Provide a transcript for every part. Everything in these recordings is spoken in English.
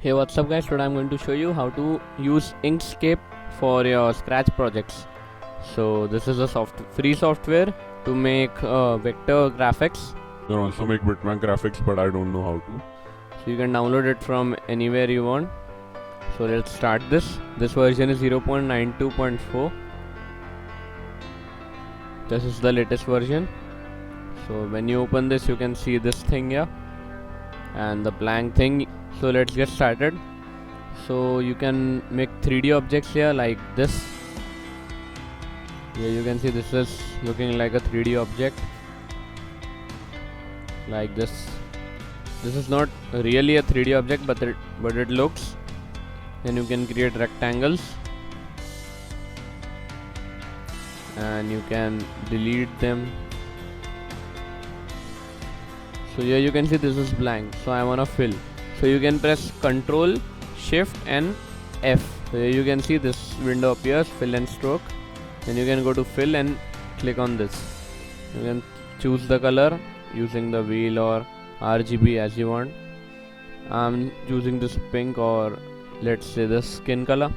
Hey, what's up guys? Today I'm going to show you how to use Inkscape for your Scratch projects. So this is a free software to make vector graphics. You can also make bitmap graphics, but I don't know how to. So you can download it from anywhere you want. So let's start this. This version is 0.92.4. This is the latest version. So when you open this, you can see this thing here and the blank thing. So let's get started. So you can make 3D objects here like this. Here you can see this is looking like a 3D object like this. This is not really a 3D object, but it looks. Then you can create rectangles and you can delete them. So here you can see this is blank, so I want to fill. So you can press Ctrl, Shift and F. So here you can see this window appears, fill and stroke. Then you can go to fill and click on this. You can choose the color using the wheel or RGB as you want. I'm choosing this pink, or let's say the skin color.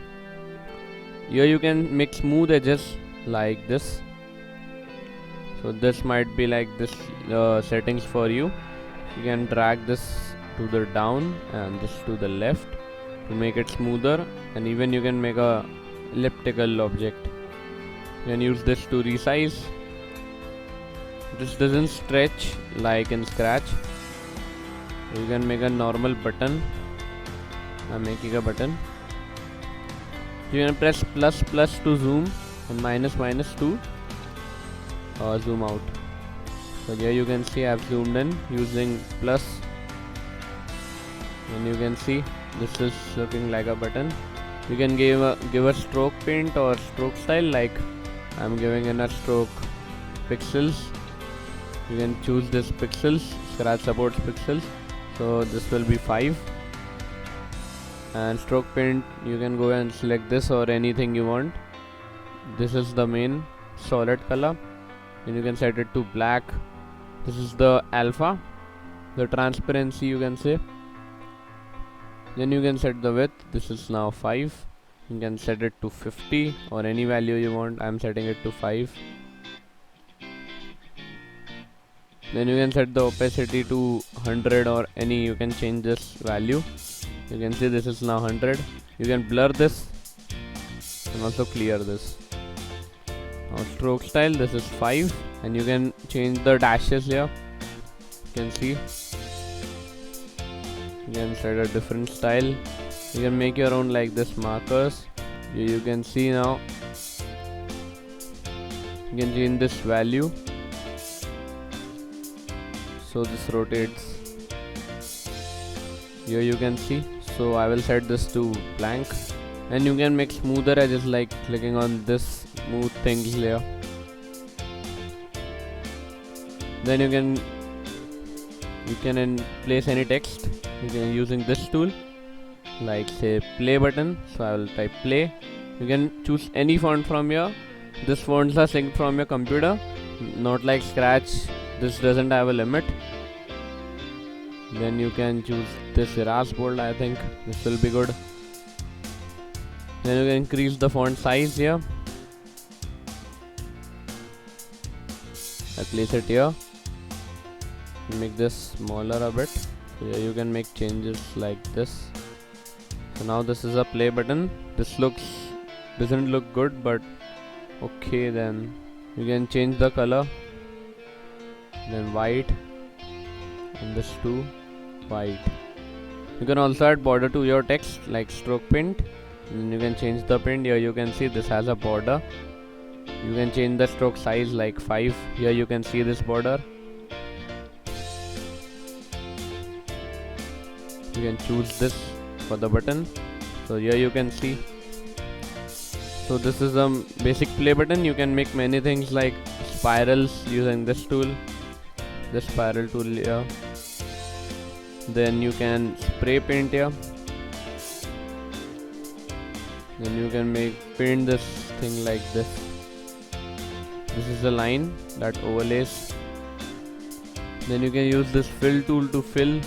Here you can make smooth edges like this. So this might be like this settings for you. You can drag this to the down and this to the left to make it smoother, and even you can make a elliptical object. You can use this to resize. This doesn't stretch like in Scratch. You can make a normal button. I'm making a button. You can press plus to zoom and minus to zoom out. So here you can see I've zoomed in using plus, and you can see this is looking like a button. You can give a stroke paint or stroke style, like I'm giving in a stroke pixels. You can choose this pixels. Scratch supports pixels, so this will be 5. And stroke paint, you can go and select this or anything you want. This is the main solid color, and you can set it to black. This is the alpha, the transparency you can say. Then you can set the width. This is now 5. You can set it to 50 or any value you want. I'm setting it to 5. Then you can set the opacity to 100 or any, you can change this value. You can see this is now 100. You can blur this and also clear this. Now stroke style, this is 5, and you can change the dashes here. You can see. You can set a different style. You can make your own like this markers. Here you can see now. You can change this value. So this rotates. Here you can see. So I will set this to blank. And you can make smoother edges like clicking on this smooth thing here. Then you can place any text. You can using this tool, like say play button. So I will type play. You can choose any font from here. This fonts are synced from your computer, not like Scratch. This doesn't have a limit. Then you can choose this Erase bold. I think this will be good. Then you can increase the font size here. I place it here. Make this smaller a bit. So here you can make changes like this. So now this is a play button. This doesn't look good, but okay. Then you can change the color. Then white, and this to white. You can also add border to your text like stroke paint. And you can change the print. Here you can see this has a border. You can change the stroke size like 5. Here you can see this border. You can choose this for the button. So here you can see. So this is a basic play button. You can make many things like spirals using this tool, this spiral tool here. Then you can spray paint here. Then you can paint this thing like this. This is the line that overlays. Then you can use this fill tool to fill.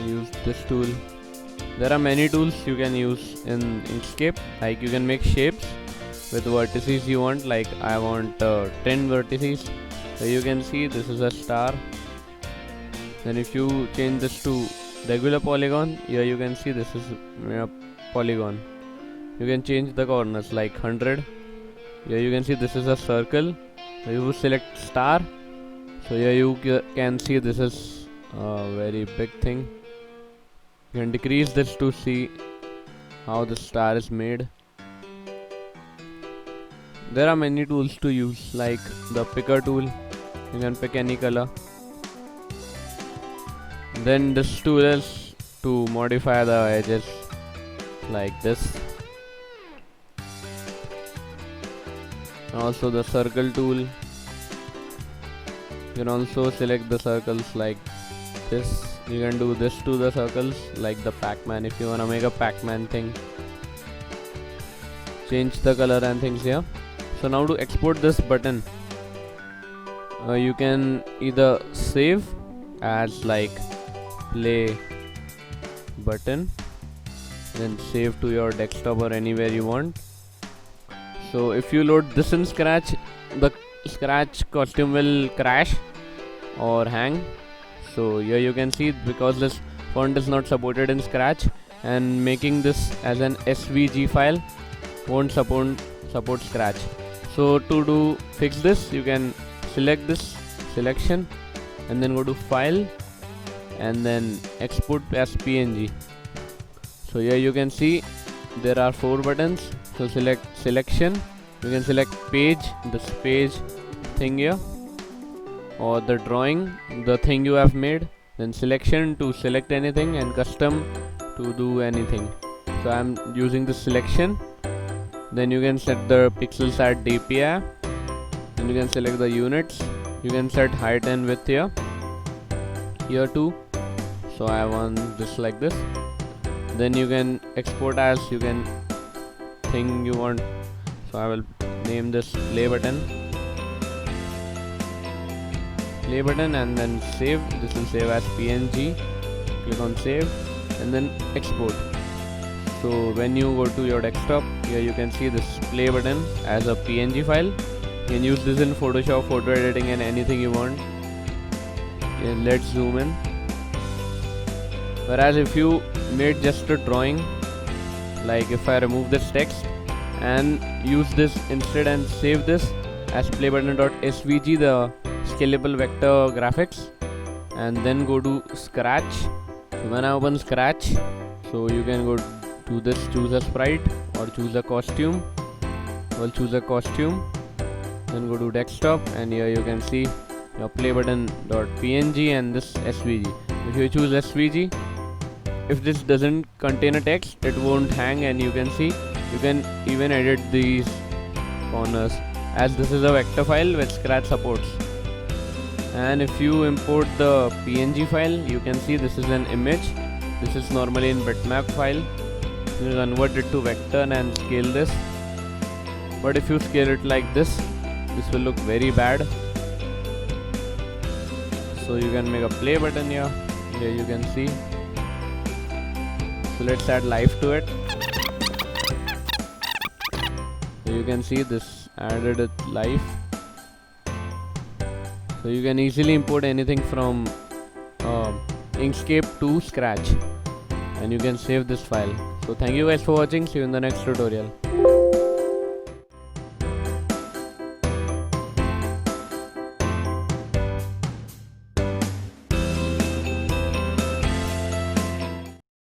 use this tool. There are many tools you can use in Inkscape, like you can make shapes with vertices you want, like I want 10 vertices. So you can see this is a star. Then if you change this to regular polygon, here you can see this is a polygon. You can change the corners like 100. Here you can see this is a circle. So you select star. So here you can see this is a very big thing. You can decrease this to see how the star is made. There are many tools to use, like the picker tool. You can pick any color. Then this tool is to modify the edges like this. Also the circle tool. You can also select the circles like this. You can do this to the circles like the Pac-Man if you wanna make a Pac-Man thing. Change the color and things here. So now to export this button, you can either save as like play button, then save to your desktop or anywhere you want. So if you load this in Scratch, the Scratch costume will crash or hang. So here you can see, because this font is not supported in Scratch, and making this as an SVG file won't support Scratch. So to fix this, you can select this selection and then go to file and then export as PNG. So here you can see there are 4 buttons. So select selection, you can select page, this page thing here, or the drawing, the thing you have made, then selection to select anything, and custom to do anything. So I'm using the selection. Then you can set the pixels at DPI, and you can select the units. You can set height and width here too. So I want this like this. Then you can export as you can thing you want. So I will name this play button, and then save. This will save as PNG. Click on save and then export. So when you go to your desktop, here you can see this play button as a PNG file. You can use this in Photoshop, photo editing, and anything you want. Let's zoom in. Whereas if you made just a drawing, like if I remove this text and use this instead and save this as playbutton.svg, the scalable vector graphics, and then go to Scratch. So when I open Scratch, so you can go to this, choose a sprite or choose a costume. We'll choose a costume, then go to desktop, and here you can see your playbutton.png and this SVG. If you choose SVG, if this doesn't contain a text, it won't hang, and you can see you can even edit these corners, as this is a vector file which Scratch supports. And if you import the PNG file, you can see this is an image. This is normally in bitmap file. You convert it to vector and scale this. But if you scale it like this will look very bad. So you can make a play button here. Here you can see. So let's add life to it. So you can see this added it life. So you can easily import anything from Inkscape to Scratch, and you can save this file. So thank you guys for watching. See you in the next tutorial.